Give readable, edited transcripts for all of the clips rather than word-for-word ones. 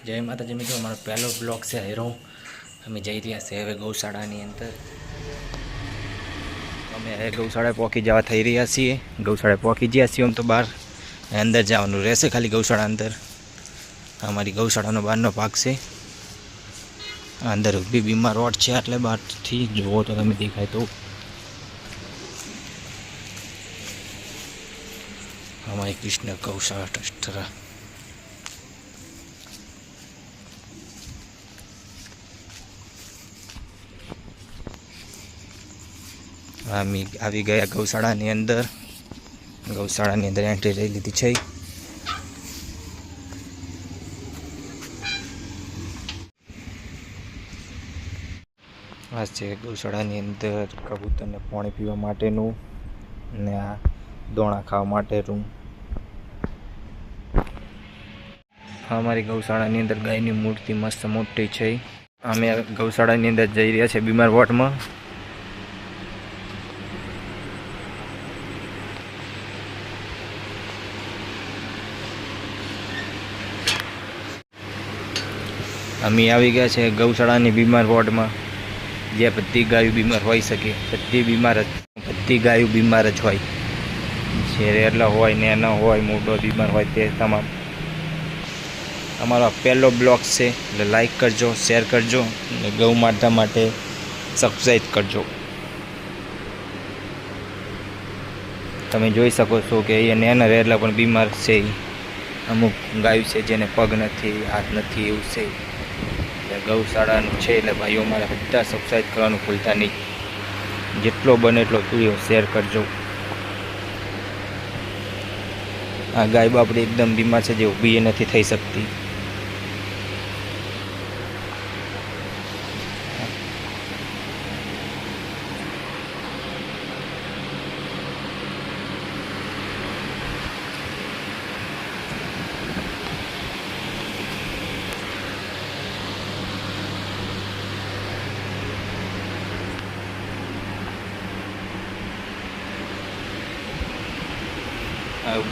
જય માતાજી મિત્રો, અમારો પહેલો બ્લોગ છે હેરો. અમે જઈ રહ્યા છે હવે ગૌશાળાની અંદર. અમે હવે ગૌશાળાએ પહોંચી જવા થઈ રહ્યા છીએ. ગૌશાળાએ પહોંચી ગયા છીએ. આમ તો બહાર અંદર જવાનું રહેશે, ખાલી ગૌશાળા અંદર. અમારી ગૌશાળાનો બહારનો ભાગ છે. અંદર બી બીમાર રોડ છે, એટલે બહારથી જુઓ તો તમે દેખાય તો અમારી કૃષ્ણ ગૌશાળા ટ્રસ્ટ. અમે આવી ગયા ગૌશાળાની અંદર. ગૌશાળાની અંદર એન્ટ્રી લઈ લીધી છે. આ છે ગૌશાળાની અંદર કબૂતરને પાણી પીવા માટેનું ને આ દોણા ખાવા માટેનું. અમારી ગૌશાળાની અંદર ગાયની મૂર્તિ મસ્ત મોટી છે. અમે ગૌશાળાની અંદર જઈ રહ્યા છીએ બીમાર વોર્ડમાં. અમે આવી ગયા છે ગૌશાળાની બીમાર વોર્ડમાં, જ્યાં બધી ગાયો બીમાર હોઈ શકે. બધી ગાયો બીમાર જ હોય, જે રેલા હોય, નેના હોય, મોટો બીમાર હોય, તે તમામ. અમારો પહેલો બ્લોગ છે, એટલે લાઈક કરજો, શેર કરજો અને ગૌ માતા માટે સબસ્ક્રાઈબ કરજો. તમે જોઈ શકો છો કે અહીંયા નેના રેલા પણ બીમાર છે. અમુક ગાયો છે જેને પગ નથી, હાથ નથી, એવું છે. ગૌશાળાનું છે એટલે ભાઈઓ મારા બધા સબસ્ક્રાઈબ કરવાનું ભૂલતા નહીં. જેટલો બને એટલો વિડીયો શેર કરજો. આ ગાય બાપડી એકદમ બીમાર છે, જે ઊભી નથી થઈ શકતી.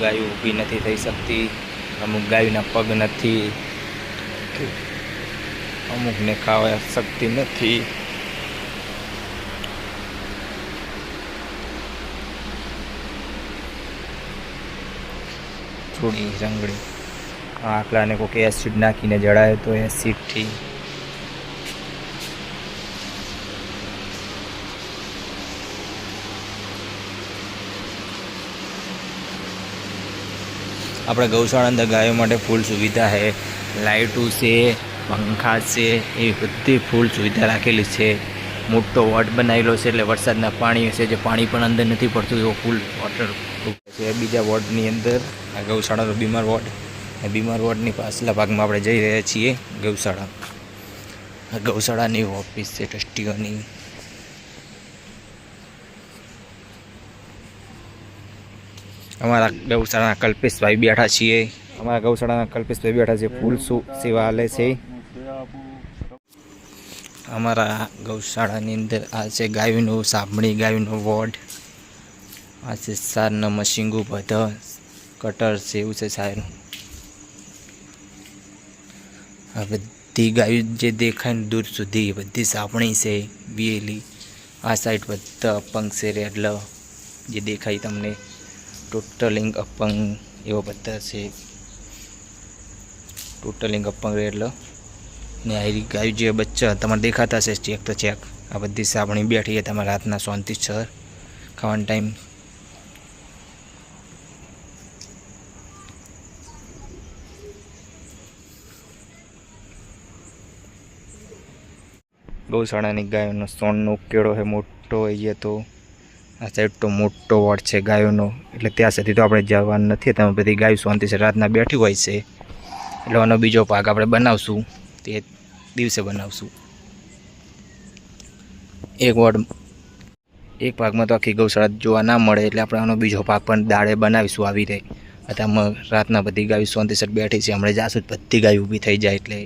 ગાયો ઊભી નથી થઈ શકતી. અમુક ગાયોના પગ નથી, અમુકને ખાવા શક્તિ નથી. થોડી રંગડી આકલાને કોઈક એસિડ નાખીને જડાય તો એસિડથી આપણે ગૌશાળા અંદર ગાયો માટે ફૂલ સુવિધા છે. લાઇટો છે, પંખા છે, એવી બધી ફૂલ સુવિધા રાખેલી છે. મોટો વોટ બનાવેલો છે, એટલે વરસાદના પાણી છે જે પાણી પણ અંદર નથી પડતું, એવો ફૂલ વોટર છે. બીજા વોર્ડની અંદર આ ગૌશાળાનો બીમાર વોર્ડ. બીમાર વોર્ડની પાછલા ભાગમાં આપણે જઈ રહ્યા છીએ ગૌશાળા. ગૌશાળાની ઓફિસ છે ટ્રસ્ટીઓની. અમારા ગૌશાળાના કલ્પેશભાઈ બેઠા છીએ. ફૂલ સેવા આલે છે. અમારા ગૌશાળાની અંદર આ છે ગાયોનું સાંભળી ગાયોનો વોર્ડ. આ છે સારના મશીંગો, બધા કટર છે, એવું છે સારું. આ બધી ગાયો જે દેખાય ને દૂર સુધી બધી સાપણી છે વિયેલી. આ સાઈડ બધા અપંગ છે રેડલા જે દેખાય તમને. ટોટલિંગ અપંગ એવો બધા છે. ટોટલિંગ અપંગ રેડલા ને આ ગાયો જે બચ્ચા તમારે દેખાતા છે ચેક તો ચેક. આ બધી સાપણી બેઠી છે તમારા હાથના શાંતિ સર ખાવાનો ટાઈમ. ગૌશાળાની ગાયોનો સોનનો ઉકેળો છે મોટો હોય તો. આ સાઈડ તો મોટો વોર્ડ છે ગાયોનો, એટલે ત્યાં સુધી તો આપણે જવાનું નથી. તમે બધી ગાયો શાંતિ છે રાતના બેઠી હોય છે, એટલે આનો બીજો ભાગ આપણે બનાવશું, તે દિવસે બનાવશું. એક ભાગમાં તો આખી ગૌશાળા જોવા ના મળે, એટલે આપણે આનો બીજો ભાગ પણ દાડે બનાવીશું. આવી રહે અત્યારમાં રાતના બધી ગાયો શાંતિસર બેઠી છે. હમણાં જાશું બધી ગાયો ઊભી થઈ જાય. એટલે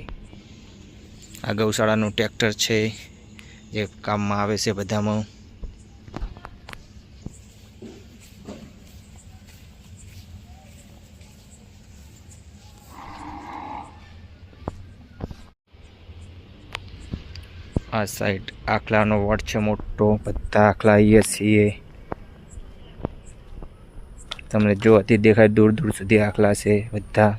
આ ગૌશાળાનું ટ્રેક્ટર છે જે કામમાં આવે છે બધામાં. આ સાઈડ આખલાનો વોટ છે મોટો, બધા આખલા અહીંયા છીએ. તમને જો અતિ દેખાય દૂર દૂર સુધી આખલા છે બધા.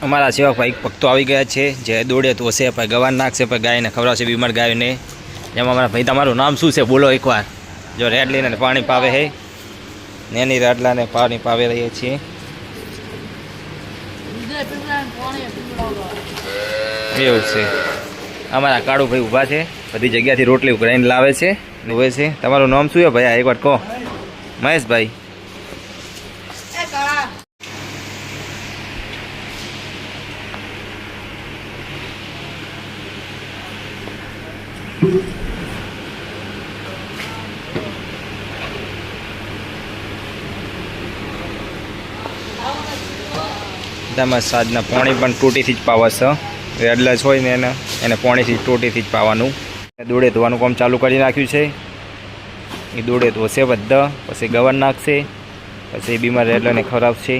અમારા સેવકભાઈ ભક્તો આવી ગયા છે, જે દોડે તો હશે ભાઈ ગવાન નાખશે, ભાઈ ગાયને ખવડાવશે, બીમાર ગાયને. એમાં અમારા ભાઈ તમારું નામ શું છે બોલો એકવાર. જો રેડ લઈને પાણી પાવે છે, નેની રેડલાને પાણી પાવી રહીએ છીએ. એવું છે. અમારા કાળુભાઈ ઊભા છે, બધી જગ્યાથી રોટલી ઉઘરાઈને લાવે છે, હોય છે. તમારું નામ શું છે ભાઈ આ એકવાર કહો. મહેશભાઈ. તેમાં સાંજના પાણી પણ ટોટીથી જ પાવાશે. રેડલા હોય ને એને પાણીથી ટોટીથી જ પાવાનું. દોડે ધોવાનું કામ ચાલુ કરી નાખ્યું છે. એ દોડે ધોશે બધા, પછી ગવન નાખશે, પછી બીમાર રેડલાને ખવડાવશે.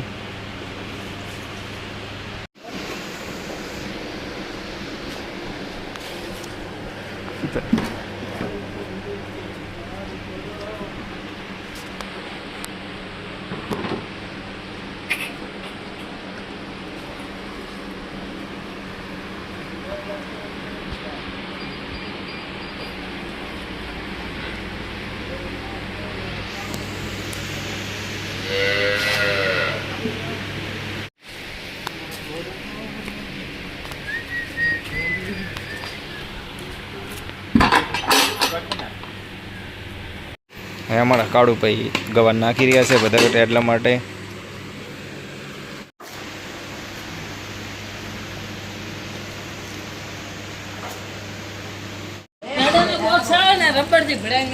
અમારા કાળુભાઈ ગવાન નાખી રહ્યા છે બધા એટલા માટે. રબડથી ભરાઈ